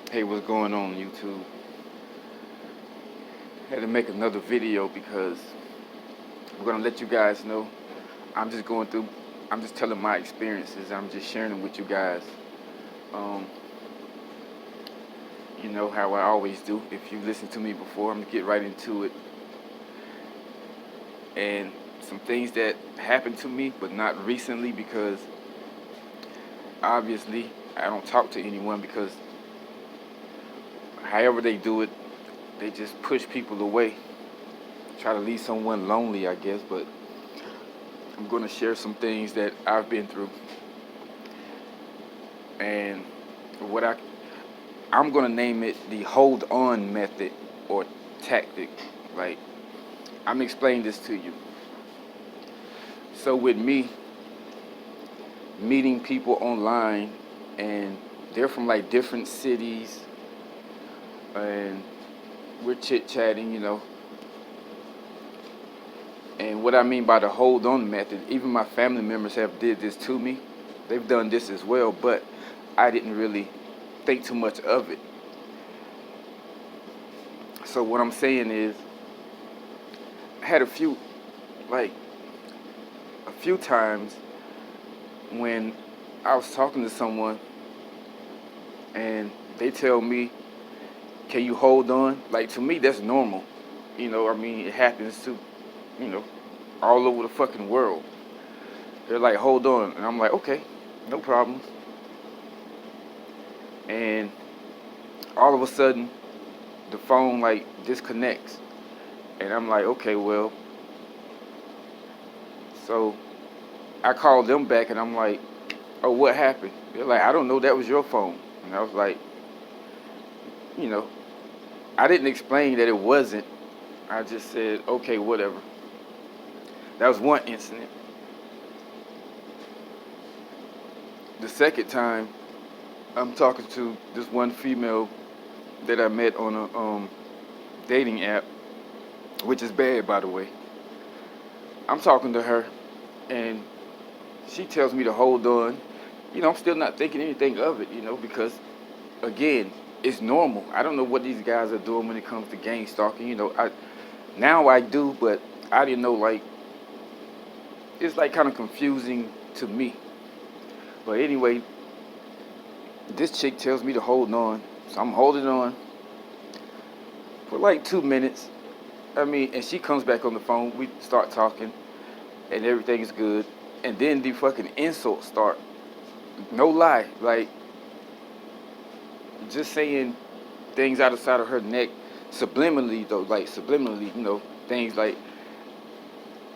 Hey, what's going on YouTube? Had to make another video because I'm gonna let you guys know I'm just going through. I'm just telling my experiences. I'm just sharing them with you guys. Um, you know how I always do. If you listen to me before, I'm gonna get right into it. And some things that happened to me, but not recently because obviously I don't talk to anyone because however they do it, they just push people away. Try to leave someone lonely, I guess, but I'm going to share some things that I've been through and what I'm going to name it the hold on method or tactic. Like, I'm explaining this to you. So with me meeting people online and they're from like different cities and we're chit-chatting, and what I mean by the hold on method, even my family members have did this to me. They've done this as well, but I didn't really think too much of it. So what I'm saying is, I had like a few times when I was talking to someone and they tell me, "Can you hold on?" Like to me, that's normal. I mean, it happens to, you know, all over the fucking world. They're like, "Hold on," and I'm like, "Okay, no problem." And all of a sudden, the phone like disconnects, and I'm like, "Okay, well." So I called them back, and I'm like, "Oh, what happened?" They're like, "I don't know. That was your phone." And I was like, you know, I didn't explain that it wasn't. I just said, "Okay, whatever." That was one incident. The second time, I'm talking to this one female that I met on a dating app, which is bad, by the way. I'm talking to her, and she tells me to hold on. I'm still not thinking anything of it, because again, it's normal. I don't know what these guys are doing when it comes to gang stalking. Now I do, but I didn't know. Like, it's like kind of confusing to me. But anyway, this chick tells me to hold on, so I'm holding on for like 2 minutes. I mean, and she comes back on the phone. We start talking, and everything is good. And then the fucking insults start. No lie, like just saying things out of the side of her neck, subliminally though, like subliminally, things like.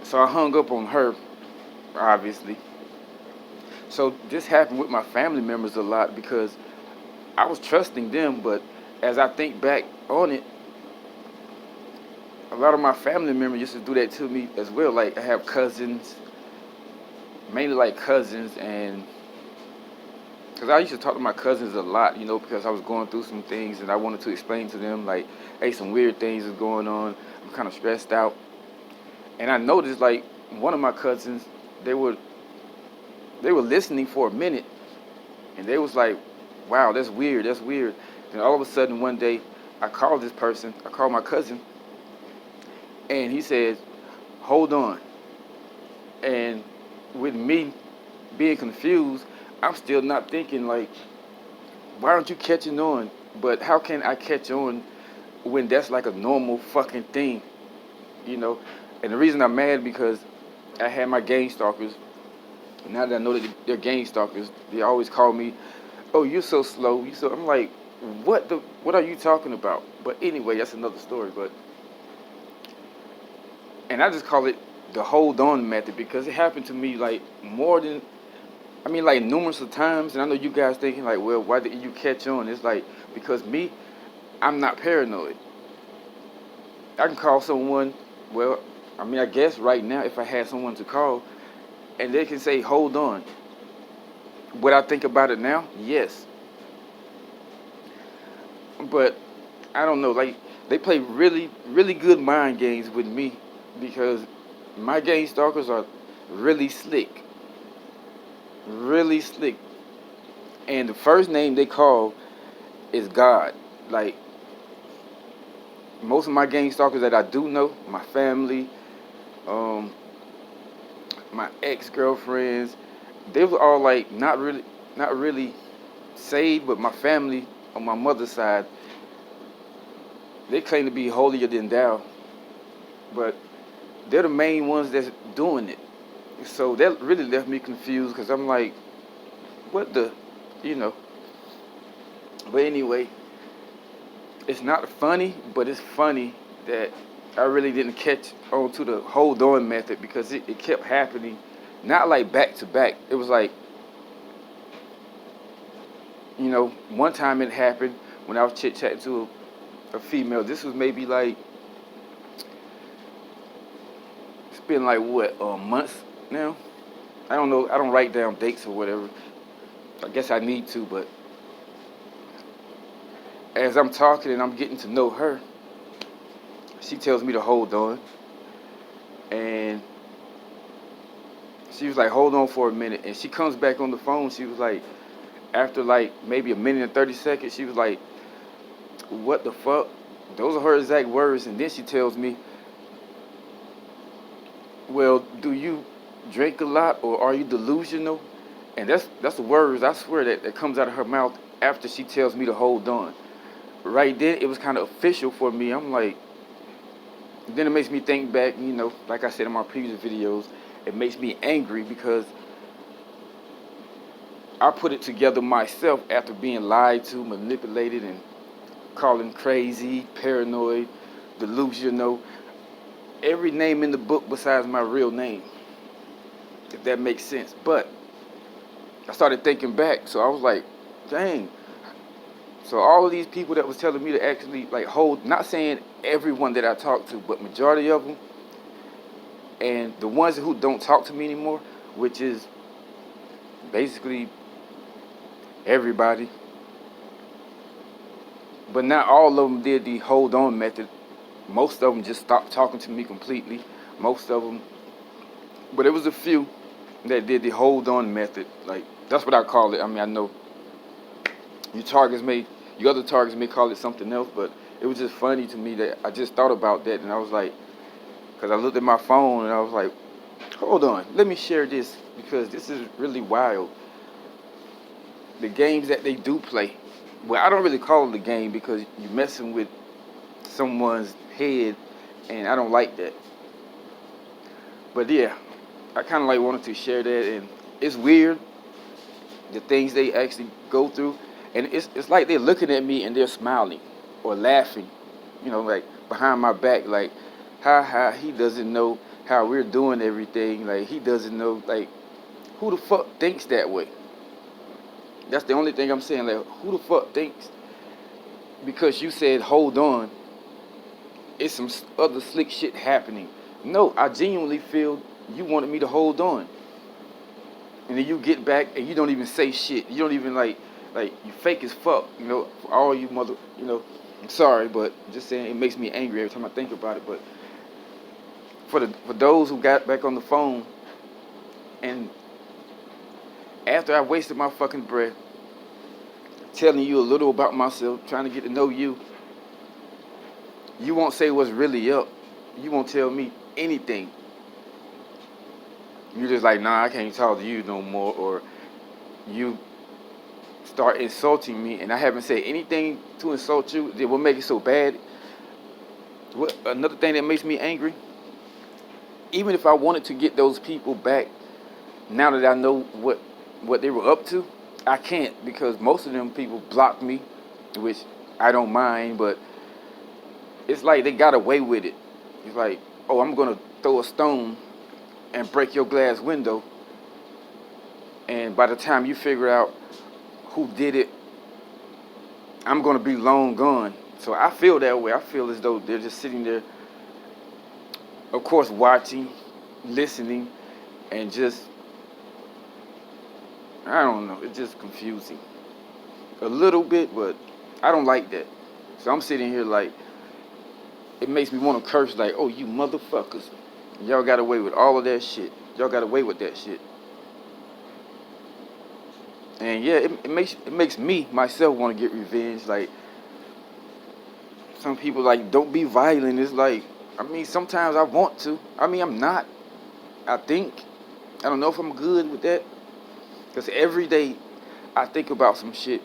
So I hung up on her, obviously. So this happened with my family members a lot because I was trusting them, but as I think back on it, a lot of my family members used to do that to me as well. Like I have cousins, mainly like cousins, and because I used to talk to my cousins a lot, because I was going through some things and I wanted to explain to them like, hey, some weird things is going on. I'm kind of stressed out, and I noticed like one of my cousins, they were they were listening for a minute, and they was like, wow, that's weird, that's weird. Then all of a sudden one day, I called this person, I called my cousin, and he says, hold on. And with me being confused, I'm still not thinking like, why aren't you catching on? But how can I catch on when that's like a normal fucking thing, you know? And the reason I'm mad because I had my gang stalkers. Now that I know that they're gang stalkers, they always call me, "Oh, you're so slow." I'm like, what are you talking about? But anyway, that's another story. But and I just call it the hold on method because it happened to me like more than like numerous of times. And I know you guys thinking like, well, why didn't you catch on? It's like because me, I'm not paranoid. I can call someone. Well, I guess right now if I had someone to call and they can say, hold on. Would I think about it now? Yes. But I don't know. Like they play really, really good mind games with me because my gang stalkers are really slick, really slick. And the first name they call is God. Like, most of my gang stalkers that I do know, my family, um, my ex-girlfriends, they were all like not really saved, but my family on my mother's side, they claim to be holier than thou, but they're the main ones that's doing it. So that really left me confused because I'm like, what the, you know. But anyway, it's not funny, but it's funny that I really didn't catch on to the hold on method because it kept happening. Not like back to back. It was like, one time it happened when I was chit chatting to a female. This was maybe like, it's been like what, months now? I don't know. I don't write down dates or whatever. I guess I need to, but as I'm talking and I'm getting to know her, she tells me to hold on. And she was like, hold on for a minute. And she comes back on the phone. She was like, after like maybe a minute and 30 seconds, she was like, what the fuck? Those are her exact words. And then she tells me, well, do you drink a lot or are you delusional? And that's the words, I swear, that comes out of her mouth after she tells me to hold on. Right then, it was kind of official for me. I'm like, then it makes me think back, like I said in my previous videos, it makes me angry because I put it together myself after being lied to, manipulated, and calling crazy, paranoid, delusional, every name in the book besides my real name, if that makes sense. But I started thinking back, so I was like, dang. So all of these people that was telling me to actually like hold, not saying everyone that I talked to, but majority of them, and the ones who don't talk to me anymore, which is basically everybody, but not all of them did the hold on method. Most of them just stopped talking to me completely. Most of them, but it was a few that did the hold on method. Like, that's what I call it. I mean, I know your other targets may call it something else, but it was just funny to me that I just thought about that, and I was like, because I looked at my phone and I was like, hold on, let me share this because this is really wild. The games that they do play. Well, I don't really call it a game because you're messing with someone's head, and I don't like that. But yeah, I kind of like wanted to share that, and it's weird the things they actually go through, and it's like they're looking at me and they're smiling or laughing, like behind my back, like, ha ha, he doesn't know how we're doing everything, like he doesn't know, like, who the fuck thinks that way? That's the only thing I'm saying, like, who the fuck thinks because you said hold on, it's some other slick shit happening? No, I genuinely feel you wanted me to hold on. And then you get back and you don't even say shit. You don't even like you fake as fuck, for all you I'm sorry, but just saying it makes me angry every time I think about it. But for those who got back on the phone and after I wasted my fucking breath telling you a little about myself, trying to get to know you, you won't say what's really up. You won't tell me anything. You're just like, nah, I can't talk to you no more, or you start insulting me, and I haven't said anything to insult you. Then what makes it so bad? Another thing that makes me angry, even if I wanted to get those people back, now that I know what they were up to, I can't because most of them people blocked me, which I don't mind, but it's like they got away with it. It's like, oh, I'm gonna throw a stone and break your glass window, and by the time you figure out who did it, I'm gonna be long gone. So I feel that way. I feel as though they're just sitting there, of course, watching, listening, and just, I don't know, it's just confusing. A little bit, but I don't like that. So I'm sitting here like, it makes me want to curse like, oh, you motherfuckers. Y'all got away with all of that shit. Y'all got away with that shit. And yeah, it makes me myself want to get revenge. Like some people like don't be violent. It's like I mean sometimes I want to. I mean I'm not. I think I don't know if I'm good with that because every day I think about some shit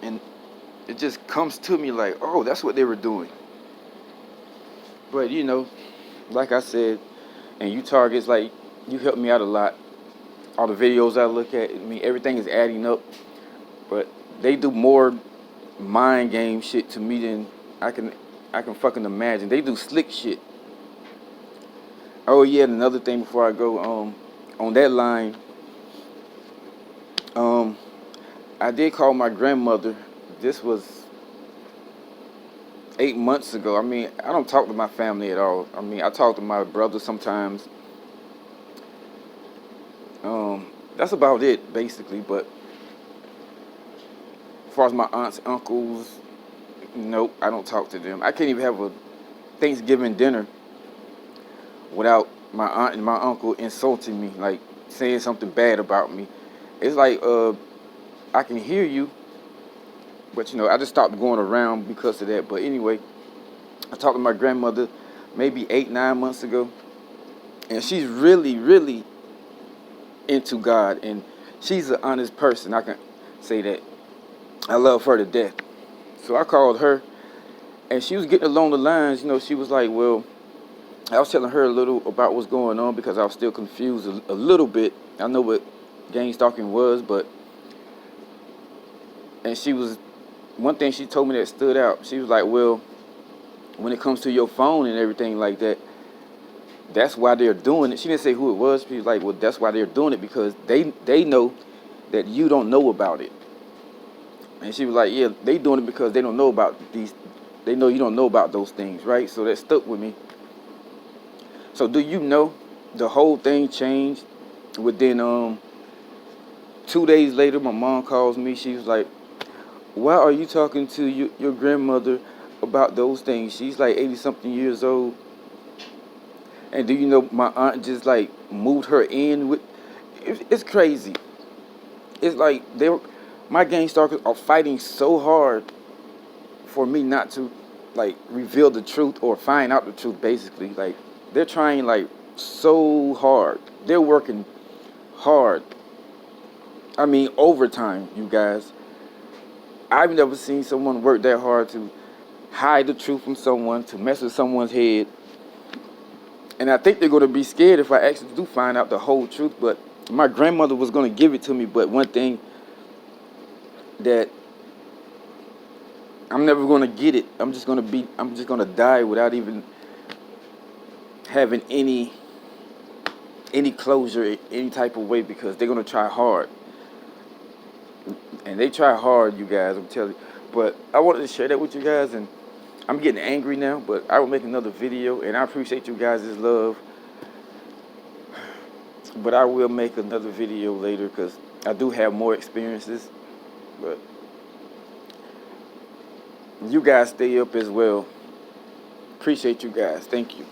and it just comes to me like, oh, that's what they were doing. But like I said, and you targets like you help me out a lot. All the videos I look at, I mean everything is adding up. But they do more mind game shit to me than I can I can fucking imagine. They do slick shit. Oh yeah, and another thing before I go, on that line, um, I did call my grandmother. This was 8 months ago. I mean, I don't talk to my family at all. I mean, I talk to my brother sometimes. That's about it basically. But as far as my aunts, uncles, nope, I don't talk to them. I can't even have a Thanksgiving dinner without my aunt and my uncle insulting me, like saying something bad about me. It's like I can hear you, but I just stopped going around because of that. But anyway, I talked to my grandmother maybe 8, 9 months ago, and she's really, really into God, and she's an honest person. I can say that. I love her to death. So I called her, and she was getting along the lines. She was like, well, I was telling her a little about what's going on because I was still confused a little bit. I know what gang stalking was, and she was, one thing she told me that stood out. She was like, well, when it comes to your phone and everything like that, that's why they're doing it. She didn't say who it was. She was like, well, that's why they're doing it because they know that you don't know about it. And she was like, yeah, they doing it because they don't know about these. They know you don't know about those things, right? So that stuck with me. So do you know the whole thing changed within 2 days later? My mom calls me. She was like, why are you talking to your grandmother about those things? She's like 80 something years old. And do you know my aunt just like moved her in with? It's crazy. It's like my gang stalkers are fighting so hard for me not to like reveal the truth or find out the truth. Basically, like they're trying like so hard. They're working hard. I mean overtime, you guys. I've never seen someone work that hard to hide the truth from someone, to mess with someone's head. And I think they're going to be scared if I actually do find out the whole truth. But my grandmother was going to give it to me. But one thing that I'm never going to get it. I'm just going to die without even having any closure, any type of way, because they're going to try hard. And they try hard, you guys, I'm telling you. But I wanted to share that with you guys, and I'm getting angry now, but I will make another video, and I appreciate you guys' love. But I will make another video later because I do have more experiences. But you guys stay up as well. Appreciate you guys. Thank you.